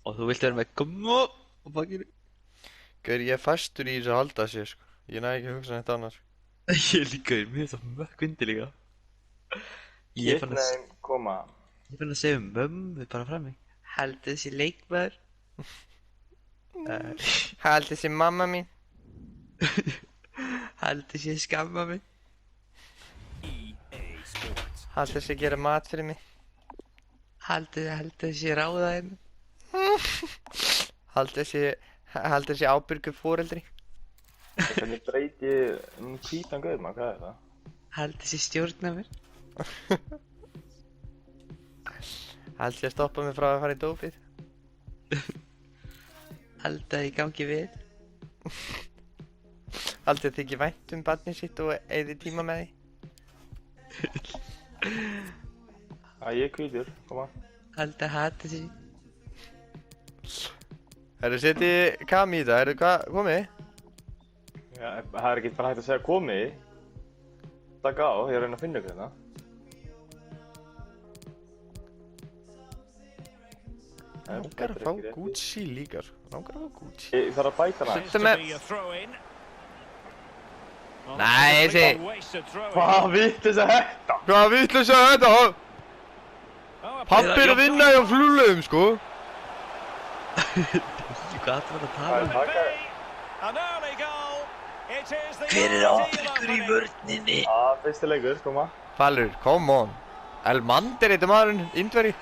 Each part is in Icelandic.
og þú vilt vera með gummo og bakkinu. Gaur, ég er fastur í þessu að halda sér, sko. Ég næ ekki að hugsa neitt annars. Ég líka, mér er það mökk vindi líka. Ég er fann að segja mömmu bara frammi. Haldið þessi leikmaður. Haldið þessi mamma mín. Haldið þessi skamma mín. Haldið þessi gera mat fyrir mig. Haldið þessi ráðaði mig. Haldið þessi ábyrgu foreldri. Hvernig breyti hvítan gauð maður, hvað er það? Haldið þessi stjórna mér. Haldið að stoppa mig frá að fara í dópið. Haldið að ég gangi við. Haldið þið ekki vænt barnið sitt og eyði tíma með því. Ég er hvítur, koma. Haldið að hata þessi. Herru, setji kam í þetta, herru, hvað, komið? Já, það er ekki bara hægt að segja komið. Takk á, ég er að reyna að finna ykkur hérna. Langar að fá Gucci líka, sko. Langar að fá Gucci. Ég þarf að bæta hana. Settu með... Nei, þessi... Hvað vitlaus er þetta? Hvað vitlaus er þetta? Pabbi er að vinna hjá flugleiðum, sko. Hvað ætlum við að tala um? Hver er ábyrgur í vörninni? Fyrsti leikur, koma. Falur, come on. Elmander heitir maðurinn, indveri.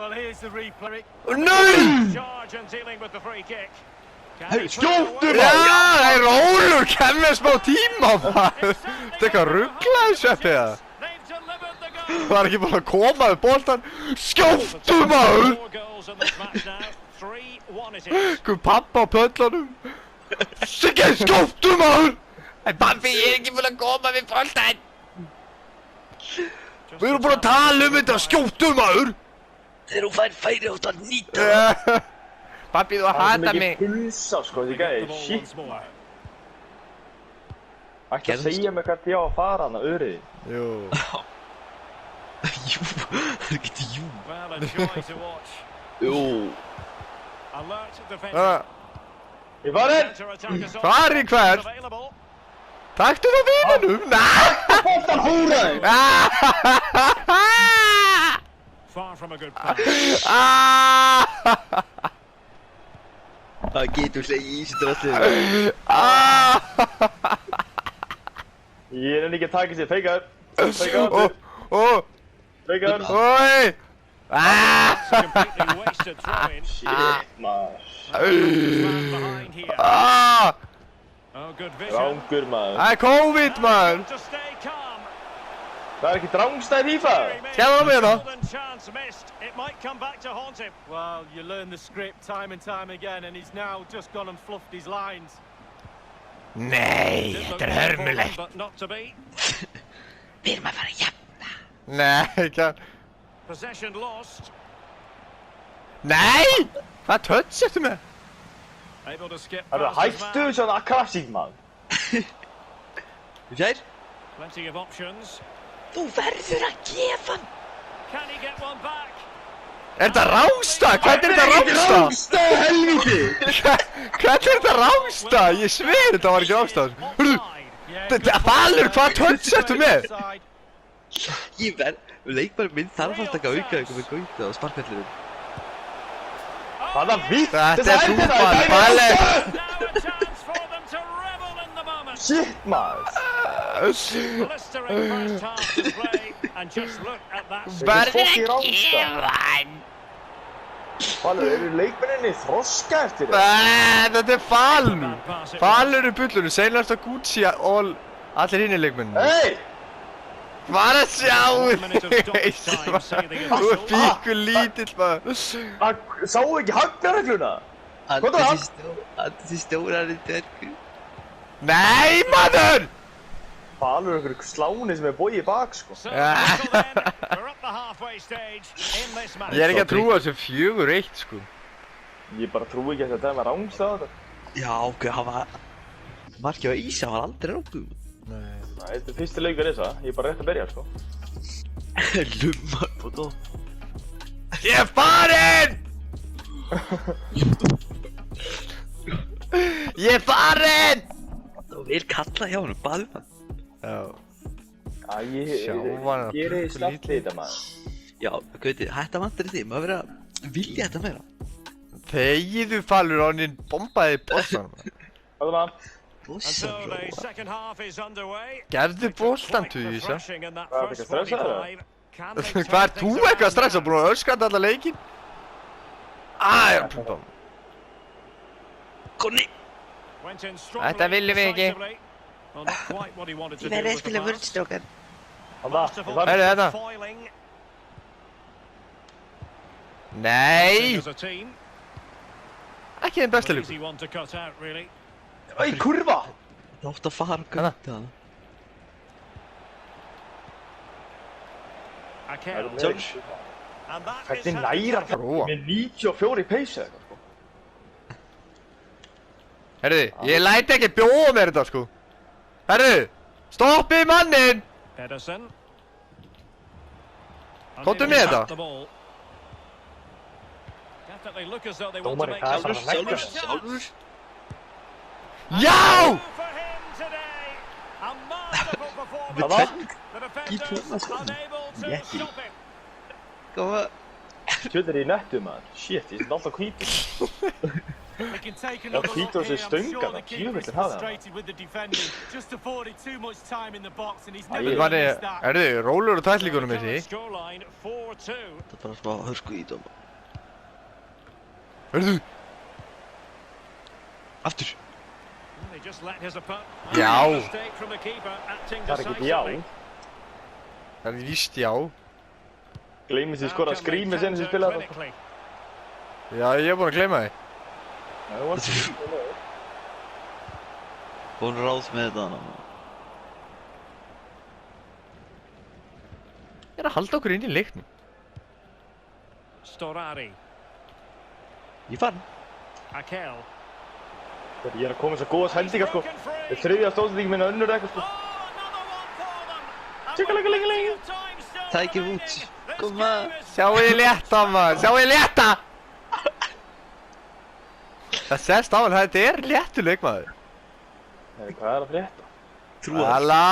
Nei! Skjóttu Já, það er rólur, kemur smá tíma, maður. Þetta er eitthvað rugglaði sveppið það. Það var ekki bara að koma við boltan. Skjóttu, maður! Guð, pappa á pöllunum. Siggi, skjóttu, maður! En pabbi, ég er ekki búinn að koma við boltan. Við erum búin að tala um þetta, skjóttu, maður! Þegar þú fær færi átt að nýta. Pabbi, þú hata mig. Það er mikið pulsa, sko, því gæði, shit. Ekki að segja mig hvert ég á að fara hana, öriði. Jú. Jú, það er ekki jú. Jú. Ég farinn! Fari hvert? Taktu það vinanum? Næ! Bóttan húraði! Það getur slegið í þessu drastlið. Ég er ekki að taka sér, feikar. Feikar. Feikar. Oi! Shit, maður. Rángur, maður. Það er COVID, maður. Það er ekki drángstæð FIFA. Sjáðu á mig hérna. Well, you learn the script time and time again, and he's now just gone and fluffed his lines. Nei, þetta er hörmulegt. Við erum að fara að jafna. Nei, ekki. Nei! Hvað touch ertu með? Það er hættu svona klassík, maður. Fjær? Þú verður að gefa hann. Er þetta rángstað? Hvernig er þetta rángstað? Rángstæð, helviti! Hvernig er þetta rángstað? Ég sver þetta var ekki rángstað. Hörru, Falur, hvað touch ertu með? Ég verð, leikmaður minn þarf að taka auka eitthvað með gauta á sparkvellinum. Hvaða vitt? Þetta er fútball, Falur. Shit, maður. Verður að gefa hann. Falur, eru leikmenninni þroska eftir þér? Þetta er Falur. Falur er bullunum, seinast á Gucci og allir hinni leikmenninni. Hey! Bara sjáu þig. Þú er fíkur lítill, maður. Sáu ekki hagnaregluna? Hvað er það? Þessi stórar er dörgur. Nei, maður! Falur er einhverju sláni sem er bóið í bak, sko. Ég er ekki að trúa þessu 4-1, sko. Ég bara trúi ekki að þetta er með rángstað. Já, ok, hann var... Markið á Ísa var aldrei rángum. Nei. Þetta er fyrsti leikur þessa, ég er bara rétt að byrja, sko. Lummar på topp. Ég er farinn! Ég er farinn! Það var vel kallað hjá honum, baðum hann. Já. Ég Sjávarinn að gerir pukka slatti lítið. þetta, maður. Já, Gauti, hætta vantar í því, maður verið að vilja þetta meira. Þegiðu Falur, hann bombaði boltan. Hvað það? And so the second half is underway. Gefðu boltan Tuisa. Refreshing in that Hvað er first ekki stressaður, 45. Can they Hvað er turn þú things eitthvað around stressað? now? Búin að öskanda alla leikinn? Ég er að pumpa hann. Konni! Went in Þetta strongly, viljum við ekki. decisively. Well, not quite what he wanted to Ég do verði að with the spila pass. vörnstrókar. Handa, Masterful ég fann. Herri, þetta. foiling Nei! as a team. Ekki þeim besti Easy leikur. one to cut out, really. Æ, kurva! Það átt að fara Gauti hana. Akel. Sjálf. And that is Hvernig how næra the Róa. með 94 í peysu eitthvað, sko. Herðu, ég læti ekki bjóða mér þetta sko. Herðu, stoppið mannin! Pedersen. Komdu með þetta. Definitely look as though they want to Dómari, make það er this bara a að serious leggja. chance. Já! For him today. A masterful performance. Hvað það? The defenders unable to Jackie. stop him. Koma. Kjöld í nettu, maður. Shit, ég sett alltaf hvítur. We can take Ja, another Pieter look is here. I'm stunk, sure han. the keeper is Djúvillig hafði hann. frustrated with the defending. Just afforded too much time in the box and he's Æ, never ég- gonna Herðu, miss that. herðu, rólur og tætlíkunum Current þessi. scoreline 4-2. Það er bara smá hörsku í dóma. Herðu, Aftur. They just let his opponent. Já. Mistake from the keeper, acting Það er ekki já. decisively. það er víst já. Gleymið því How skora can they skrýmið sinni sem counter spilaði þetta. clinically? Já, ég er búinn að gleyma því. Já, þú varst ekki. Hún ráð með þetta hana. Ég er að halda okkur inn í leiknum. Storari. Ég fann. Akel. Ég er að koma þess að góða sendingar, sko. Þetta er þriðja stóðsending minna önnur eitthvað, sko. Tjekkalega. Tækir út. Koma. Sjáu þið létta maður, sjáu þið létta! Það sést á hann, þetta er léttur leikmaður. Nei, hvað er að frétta? Trúar. Alla!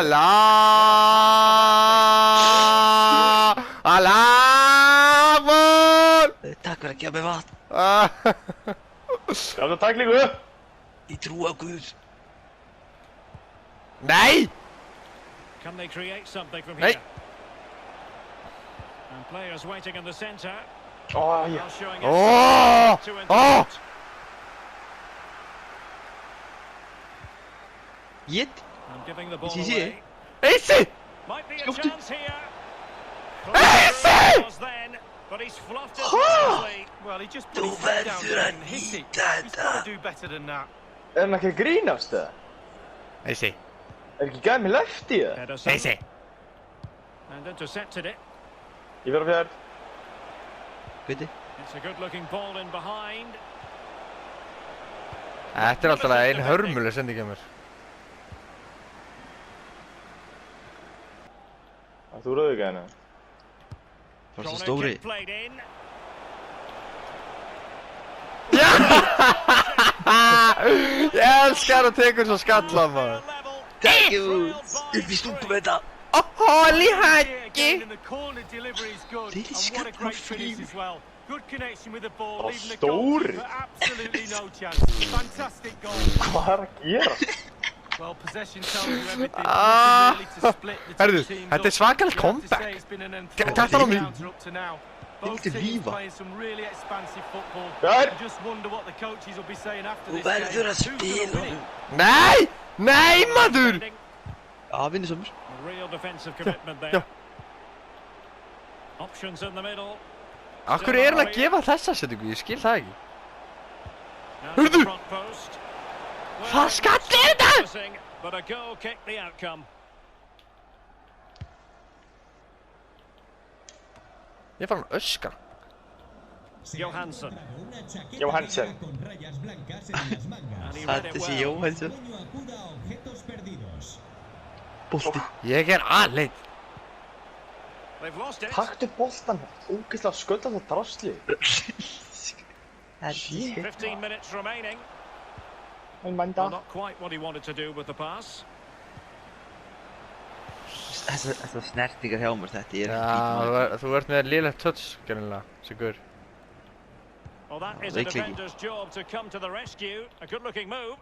Alla! Alla! Takk fyrir að gefa mig vatn. Gafðu tæklingu upp! Ég trúi á Guð. Nei! Can they create something from Hey. here? And players waiting in the centre. Ó, já. Now showing Åh! to Åh! intercept. Jett. And giving the ball Is he away. Easy! Might be a Skjúftu. chance here. Easy! Was then, but he's fluffed it nicely. Well, he just put Þú his head down verður there að and hit it. nýta He's þetta. got to do better than that. Er hann ekki að grínast það? Easy! Er ekki gæð með lefti það? Pedersen. Easy! And intercepted it. Ég verður fjær. Gauti. It's a good-looking ball in behind. Þetta er alltaf ein hörmuleg sending hjá mér. Það þú rauðu gæðina. Bara svo Corner stóri. kick played in. Ég elskar að tekur svo skalla maður. Level. Tækir út. Upp í stúku með þetta. Holy Again, and the corner delivery is good. Did he And what a scut great for finish him? as well. Good connection with the ball, Oh, leaving the goal stóri. for absolutely no chance. Fantastic goal. Hvað er að gera? Well, possession tells you everything. Ah. Nothing really to split the two Herðu, teams þetta er up. svakalegt You have to comeback. say it's been an Þetta er á enforced mig. encounter up to now. Both Þetta er teams lífa. playing some really expansive football. Jær. I just wonder what the coaches will be saying after Þú this verður game. að Who's gonna spila win it? honum. Nei! Nei maður! Já, vinni sömur. A real defensive commitment there. já. Options in the middle. Akkur er hann að gefa þessa settingu, ég skil það ekki. Now to the Hörðu. front post. Hvað skall er þetta? Promising, but a goal kicked the outcome. Ég fann hann öskar. Johansson. Johansson. And he read it Fantasy well. Jóhansson. Bolti. Ég aleinn. They've lost it. Taktu boltan, ógeðslega sköldast og drasli. 15 minutes remaining. Hann mænda. Well, not quite what he wanted to do with the pass. Þessar snertingar hjá mér, þetta er Já, þú ert með lélegt touch, gerðinlega, Sigur. Well, that is a veikleiki. defender's job to come to the rescue. A good-looking move.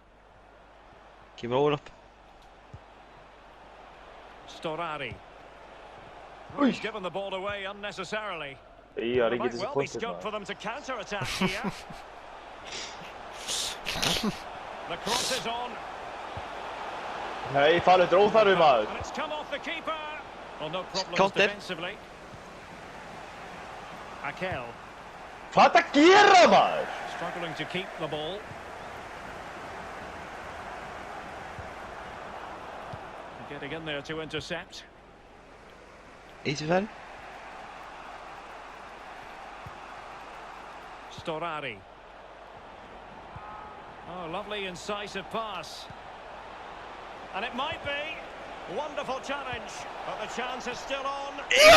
Kemur óver upp. Storari. Ui. He's given the ball away unnecessarily. Ég There ekki might þessi well be pointið scope for maður. them to counter-attack here. The cross is on. Nei, falið óþarfi maður. And it's come off the keeper. Well, no problems Counter. defensively. Akel Hvað það gera maður? struggling to keep the ball. Getting in there to intercept. Easy færri. Storari. Oh, lovely incisive pass. And it might be. Wonderful challenge, but the chance is still on. Incredible!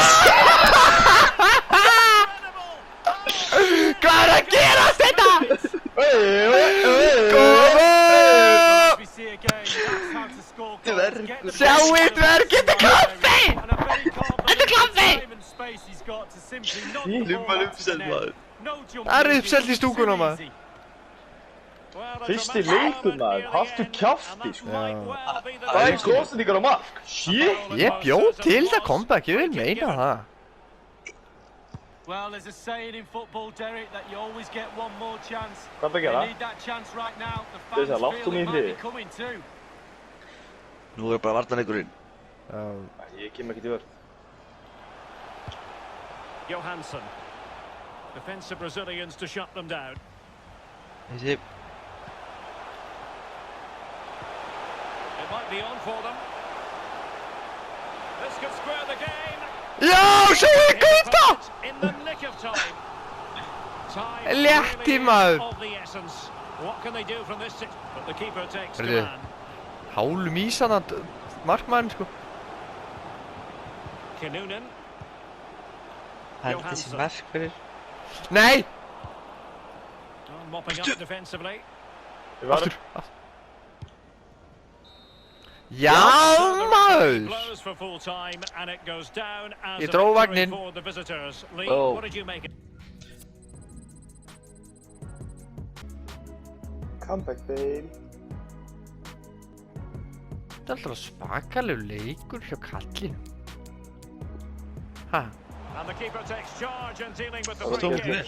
Hvað að gerast þetta? We see again, that's how to score goals. Dvergur. Get the Sjáu ball dverg, þetta er klappi! and a very confident Þetta er klappi! time and space he's got to simply knock the Nú ball var up to the uppseld net. maður. No jump Það er easy, uppselt í stúkuna, too maður. easy. Well, a Fyrsti dramatic leikur, moment maður. near the Haltu end, kjafti, and that sko. might well be the Það er decision. stóðsendingar á mark. Shit. Ég bjóð til það comeback, ég vil meina það. Well, there's a saying in football, Derek, that you always get one more chance. Hvað það They gera? need that chance right now. The Þess fans að láttu feel mig it might be friði. coming too. Nú er bara vartanleikurinn. Ég kem ekki til vörð. Johansson. Defensive Brazilians to shut them down. Þessi. It might be on for them. This could square the game. Já, sjáu gauta! In the nick of time. Time Létti, really maður. is of the essence. What can they do from this? But the keeper takes Heyrðu. command. Hálum ísana markmann, sko. Kinnunen. Það er þessi mark fyrir. Nei! Oh, mopping up defensively. Ég var Aftur. Já, maður! Blows for full time and it goes down as Ég a dró victory vagninn. for the visitors. Lee, Oh. what did you make it? comeback, babe. Þetta er alltaf svakalegur leikur hjá kallinu. Ha? And the keeper takes charge and dealing with the Það free stóð kick. vel.